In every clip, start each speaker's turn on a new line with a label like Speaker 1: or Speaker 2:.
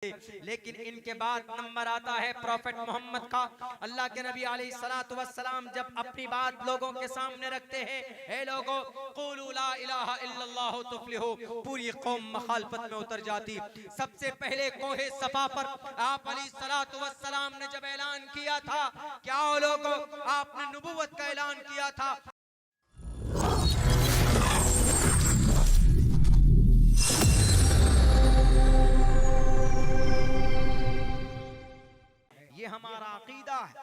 Speaker 1: लेकिन इनके बाद नंबर आता है प्रॉफेट मोहम्मद का। अल्लाह के नबी अलैहिस्सलातु वस्सलाम जब अपनी बात लोगों के सामने रखते हैं, हे लोगों क़ुलू ला इलाहा इल्लल्लाहु तुफ्लिहू, पूरी कौम मुखालफत में उतर जाती। सबसे पहले कोहे सफा पर आप अलैहिस्सलातु वस्सलाम ने जब ऐलान किया था, क्या लोगों आपने नबुव्वत का ऐलान किया था। ये हमारा अकीदा है।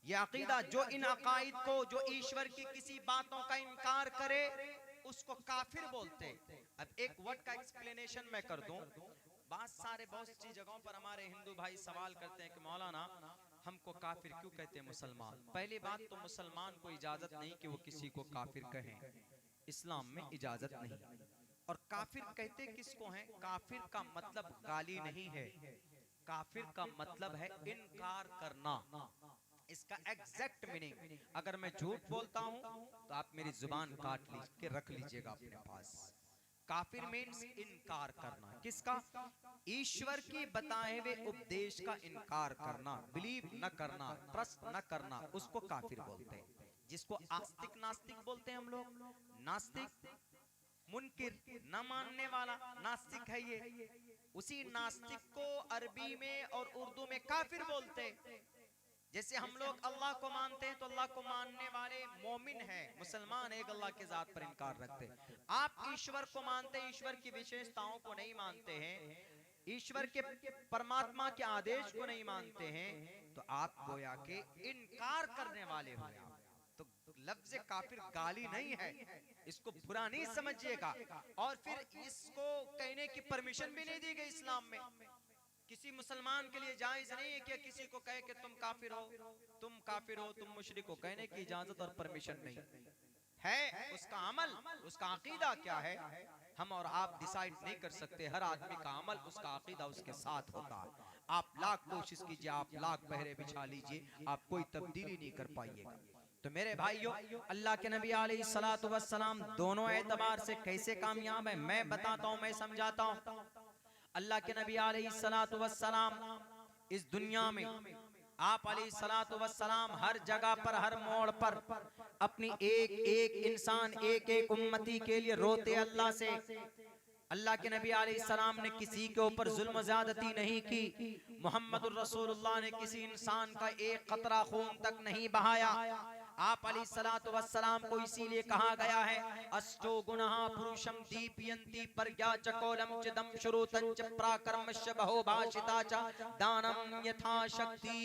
Speaker 1: ये अकीदा जो इन अकाइद को, जो ईश्वर की किसी बातों का इनकार करे उसको काफिर बोलते हैं। अब एक वर्ड का एक्सप्लेनेशन मैं कर दूं। बहुत सी जगहों पर हमारे हिंदू भाई सवाल करते हैं कि मौलाना हमको काफिर क्यों कहते हैं मुसलमान। पहली बात तो मुसलमान को इजाजत नहीं कि वो किसी को काफिर कहें, इस्लाम में इजाजत नहीं। और काफिर कहते किसको हैं? काफिर का मतलब गाली नहीं है, काफिर का मतलब है इनकार करना। इसका एग्जैक्ट मीनिंग, अगर मैं झूठ बोलता हूं तो आप मेरी जुबान काट के रख लीजिएगा अपने पास। काफिर मीन्स इनकार करना। किसका? ईश्वर की बताए हुए उपदेश का इनकार करना, बिलीव न करना, ट्रस्ट न करना, उसको काफिर बोलते हैं। जिसको आस्तिक नास्तिक बोलते हैं हम लोग। नास्तिक मुनकिर, न मानने वाला नास्तिक है ये। उसी नास्तिक को अरबी में और उर्दू में काफिर बोलते। जैसे हम लोग अल्लाह को मानते हैं तो अल्लाह को मानने वाले मोमिन हैं, मुसलमान एक अल्लाह के जात पर इनकार रखते। आप ईश्वर को मानते हैं, ईश्वर की विशेषताओं को नहीं मानते हैं, ईश्वर के परमात्मा के आदेश को नहीं मानते हैं, तो आप गोया के इनकार करने वाले हो। तो लफ्ज काफिर गाली नहीं है, इसको बुरा नहीं समझिएगा। और फिर इसको कहने की परमिशन भी नहीं दी गई इस्लाम में। किसी मुसलमान के लिए जायज नहीं है कि किसी को कहे कि तुम काफिर हो, तुम काफिर हो, तुम मुशरिक हो। कहने की इजाजत और परमिशन नहीं है। उसका अमल, उसका अकीदा क्या है, हम और आप डिसाइड नहीं कर सकते। हर आदमी का अमल, उसका अकीदा उसके साथ होता है। आप लाख कोशिश कीजिए, आप लाख पहरे बिछा लीजिए, आप कोई तब्दीली नहीं कर पाइएगा। तो मेरे भाइयों, अल्लाह के नबी अलैहिस्सलातु वस्सलाम दोनों एतबार से कैसे कामयाब है मैं बताता हूं, मैं समझाता हूं। अल्लाह के नबी अलैहिस्सलातु वस्सलाम इस दुनिया में, आप अलैहिस्सलातु वस्सलाम हर जगह पर, हर मोड़ पर अपनी एक एक इंसान, एक एक उम्मती के लिए रोते अल्लाह से। अल्लाह के नबी अलैहिस्सलाम ने किसी के ऊपर जुल्म ज़्यादती नहीं की। मुहम्मदुर रसूलुल्लाह ने किसी इंसान का एक कतरा खून तक नहीं बहाया। आप अलैहिस्सलातु वस्सलाम को इसीलिए कहा गया है अष्टो गुणः पुरुषम दीपयन्ति प्रज्ञा च कौलम च दम श्रुतं च पराक्रमश्च बहुभाषिता च दानम यथाशक्ति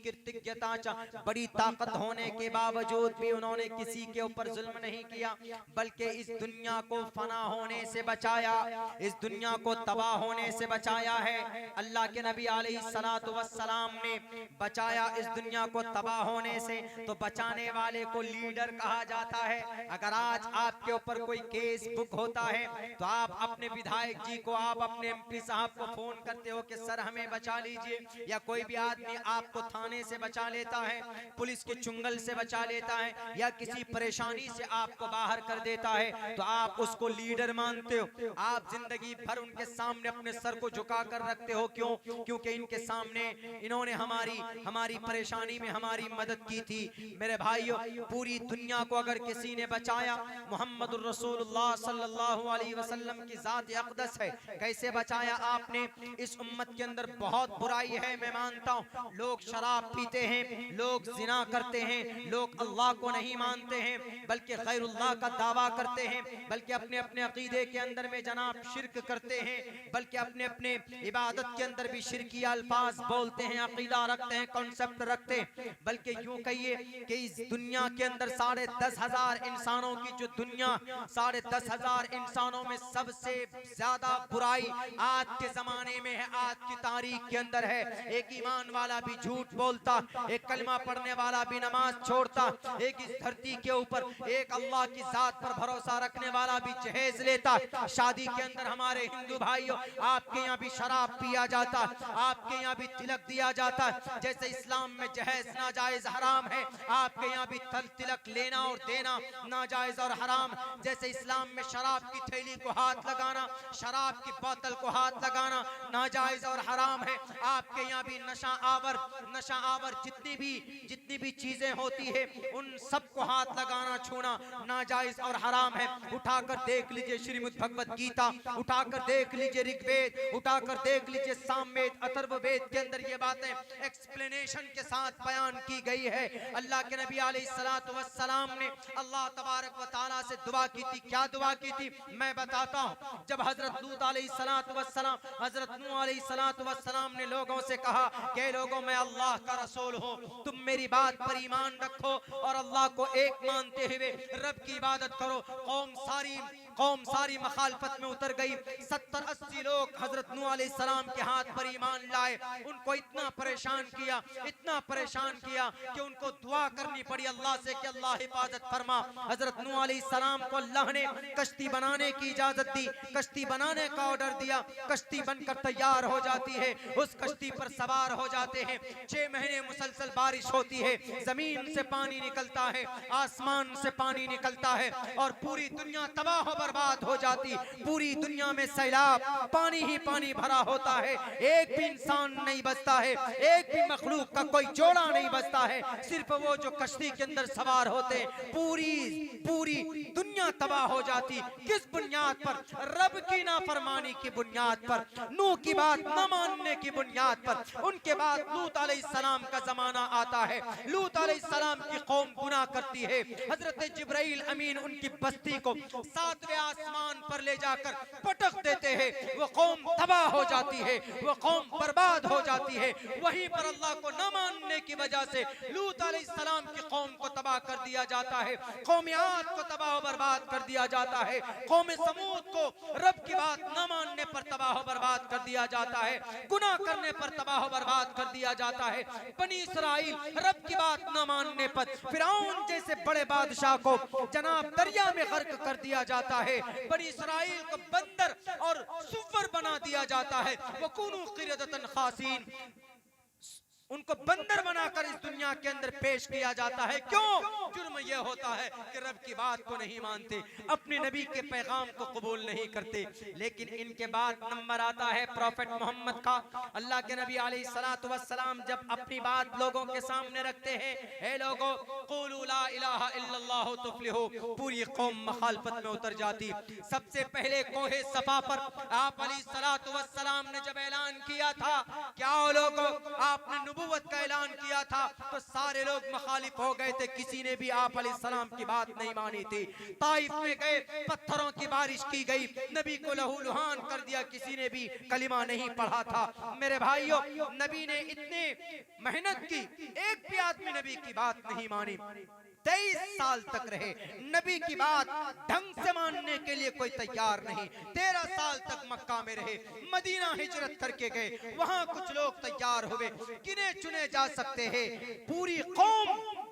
Speaker 1: कृतज्ञता च। बड़ी ताकत होने के बावजूद भी उन्होंने किसी के ऊपर जुल्म नहीं किया, बल्कि इस दुनिया को फना होने से बचाया, इस दुनिया को तबाह होने से बचाया है। अल्लाह के नबी अलैहिस्सलातु वस्सलाम ने बचाया इस दुनिया को तबाह होने से, तो बचाने वाले को लीडर कहा जाता है। अगर आज आपके ऊपर कोई केस बुक होता है तो आप अपने विधायक जी को, आप अपने एमपी साहब को फोन करते हो कि सर हमें बचा लीजिए, या कोई भी आदमी आपको थाने से बचा लेता है, पुलिस के चुंगल से बचा लेता है, या किसी परेशानी से आपको बाहर कर देता है, तो आप उसको लीडर मानते हो। आप जिंदगी भर उनके सामने अपने सर को झुका कर रखते हो। क्यों? क्योंकि इनके सामने इन्होंने हमारी परेशानी में हमारी मदद की थी। मेरे भाइयों, पूरी दुनिया को अगर किसी ने बचाया, मुहम्मदुर रसूलुल्लाह सल्लल्लाहु अलैहि वसल्लम की जात अक़दस है। कैसे बचाया आपने? इस उम्मत के अंदर बहुत बुराई है, मैं मानता हूँ। लोग शराब पीते हैं, लोग जिना करते हैं, लोग अल्लाह को नहीं मानते हैं बल्कि गैरुल्लाह का दावा करते हैं, बल्कि अपने अपने अकीदे के अंदर में जनाब शिरक करते हैं, बल्कि अपने अपने इबादत के अंदर भी शिरकी अल्फाज बोलते हैं, अकीदा रखते हैं, कॉन्सेप्ट रखते हैं। बल्कि यूं कहिए कि इस दुनिया के अंदर 10,500 इंसानों की जो दुनिया, 10,500 इंसानों में सबसे ज्यादा बुराई आज के जमाने में है, आज की तारीख के अंदर है। एक ईमान वाला भी झूठ बोलता, एक कलमा पढ़ने वाला भी नमाज छोड़ता, एक इस धरती के ऊपर एक अल्लाह की जात पर भरोसा रखने वाला भी जहेज लेता। शादी के अंदर हमारे हिंदू भाइयों, आपके यहाँ भी शराब पिया जाता, आपके यहाँ भी तिलक दिया जाता। जैसे इस्लाम में जहेज नाजायज हराम है, आपके यहाँ भी तिलक लेना और देना नाजायज और हराम। जैसे इस्लाम में शराब की थैली को हाथ लगाना, शराब की बोतल को हाथ लगाना नाजायज और हराम है, आपके यहाँ भी नशा आवर जितनी भी चीजें होती है उन सबको हाथ लगाना छूना नाजायज और हराम है। उठाकर देख लीजिए श्रीमद् भगवत गीता, उठाकर देख लीजिए ऋग्वेद, उठाकर देख लीजिए सामवेद, अथर्ववेद के अंदर ये बातें एक्सप्लेनेशन के साथ बयान की गई है। अल्लाह के नबी अलैहिस्सलातु वस्सलाम ने अल्लाह तबारक व तआला से दुआ की थी। क्या दुआ की थी मैं बताता हूँ। जब हजरत लूत अलैहिस्सलातु वस्सलाम, हजरत नूह अलैहिस्सलातु वस्सलाम ने लोगों से कहा कि लोगों मैं अल्लाह का रसूल हूँ, तुम मेरी बात पर ईमान रखो और अल्लाह को एक मानते हुए रब की इबादत करो। कौम सारी मखालफत में उतर गई। 70-80 लोग हजरत नूह अलैहिस्सलाम के हाथ पर ईमान लाए। उनको इतना परेशान किया कि उनको दुआ करनी पड़ी अल्लाह से कि अल्लाह हिफाजत फरमा। हजरत नूह अलैहिस्सलाम को अल्लाह ने कश्ती बनाने की इजाजत दी, कश्ती बनाने का ऑर्डर दिया। कश्ती बनकर तैयार हो जाती है, उस कश्ती पर सवार हो जाते हैं। 6 महीने मुसलसल बारिश होती है, जमीन से पानी निकलता है, आसमान से पानी निकलता है और पूरी दुनिया तबाह बर्बाद हो जाती। पूरी दुनिया में सैलाब, पानी ही पानी भरा होता है, एक भी इंसान नहीं बचता है, एक भी मखलूक का कोई जोड़ा नहीं बचता है, सिर्फ वो जो कश्ती के अंदर सवार होते। पूरी दुनिया तबाह हो जाती। किस बुनियाद पर? रब की नाफरमानी की बुनियाद पर, नूह की बात न मानने की बुनियाद पर। उनके बाद लूत अलैहिस्सलाम का जमाना आता है। लूत अलैहिस्सलाम की कौम गुनाह करती है। हजरत जिब्राइल अमीन उनकी बस्ती को 7वें आसमान पर ले जाकर पटक देते हैं। वो कौम तबाह हो जाती है, वो कौम बर्बाद हो जाती है। वहीं पर अल्लाह को न मानने की वजह से लूत अलैहिस्सलाम की कौम को तबाह कर दिया जाता है, कौम आद को तबाह बर्बाद कर दिया जाता है, कौम समूद को रब की बात न मानने पर तबाह बर्बाद कर दिया जाता है, गुनाह करने पर तबाह बर्बाद कर दिया जाता है। बनी इसराइल रब की बात न मानने पर फिरौन जैसे बड़े बादशाह को जनाब दरिया में गर्क कर दिया जाता है। बनी इसराइल को बंदर और सुअर बना दिया जाता है। वकुनू क़िरदतन खासीन, उनको बंदर बनाकर इस दुनिया के अंदर पेश किया जाता है। क्यों? जुर्म यह होता है कि रब की बात को नहीं मानते, अपने नबी के पैगाम को कबूल नहीं करते। लेकिन इनके बाद नंबर आता है प्रॉफेट मोहम्मद का। अल्लाह के नबी अलैहिस्सलातु वस्सलाम जब अपनी बात लोगों के सामने रखते हैं, हे लोगों क़ूलू ला इलाहा इल्लल्लाहु तुफ्लिहू, पूरी कौम मखालफत में उतर जाती। सबसे पहले कोहे सफा पर आप अलैहिस्सलातु वस्सलाम ने जब ऐलान किया था, क्या लोगों आपने नबुव्वत का ऐलान किया था, तो सारे लोग मुखालिफ हो गए थे। किसी ने भी आप अलैहिस्सलाम की बात नहीं मानी थी। ताइफ में गए, पत्थरों की बारिश की गई, नबी को लहूलुहान कर दिया, किसी ने भी कलिमा नहीं पढ़ा था। मेरे भाइयों, नबी ने इतने मेहनत की, एक भी आदमी नबी की बात नहीं मानी। 23 साल तक रहे, नबी की बात ढंग से मानने के लिए कोई तैयार नहीं। 13 साल तक मक्का में रहे, मदीना हिजरत करके गए, वहां कुछ लोग तैयार हुए, गिने चुने जा सकते हैं। पूरी कौम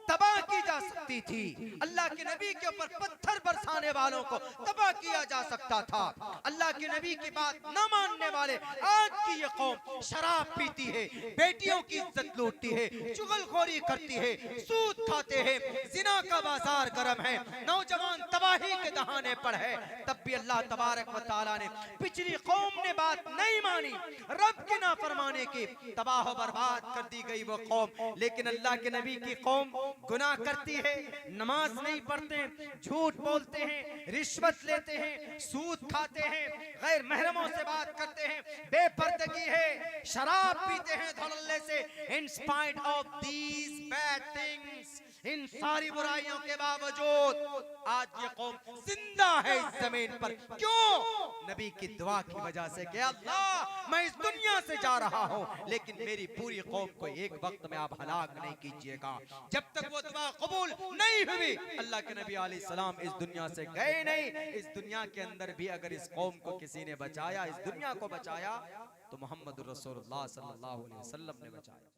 Speaker 1: तबाह की जा सकती थी। अल्लाह के नबी के ऊपर पत्थर बरसाने वालों को तबाह किया जा सकता था। अल्लाह के नबी की बात न मानने वाले, आज की ये कौम शराब पीती है, बेटियों की इज्जत लूटती है, चुगलखोरी करती है, सूद खाते हैं, जिना का बाजार गर्म है, नौजवान तबाही के दहाने पर है। तब भी अल्लाह तबारक व तआला ने, पिछली कौम ने बात नहीं मानी, रब की नाफरमानी की, तबाह बर्बाद कर दी गई वो कौम। लेकिन अल्लाह के नबी की कौम गुनाह करती है, नमाज नहीं पढ़ते, झूठ बोलते हैं, रिश्वत लेते हैं, सूद खाते हैं, गैर महरमों से बात करते हैं, बेपर्दगी है, शराब पीते हैं धड़ल्ले से। In spite of these bad things, इन सारी बुराइयों के बावजूद आज ये कौम जिंदा है इस जमीन पर। क्यों? नबी की दुआ की वजह से कि अल्लाह मैं इस दुनिया से जा रहा हूं, लेकिन मेरी पूरी कौम को एक वक्त में आप हलाक नहीं कीजिएगा। जब तक वो दुआ कबूल नहीं हुई, अल्लाह के नबी अलैहिस्सलाम इस दुनिया से गए नहीं। इस दुनिया के अंदर भी अगर इस कौम को किसी ने बचाया, इस दुनिया को बचाया, तो मोहम्मद रसूलुल्लाह सल्लल्लाहु अलैहि वसल्लम ने बचाया।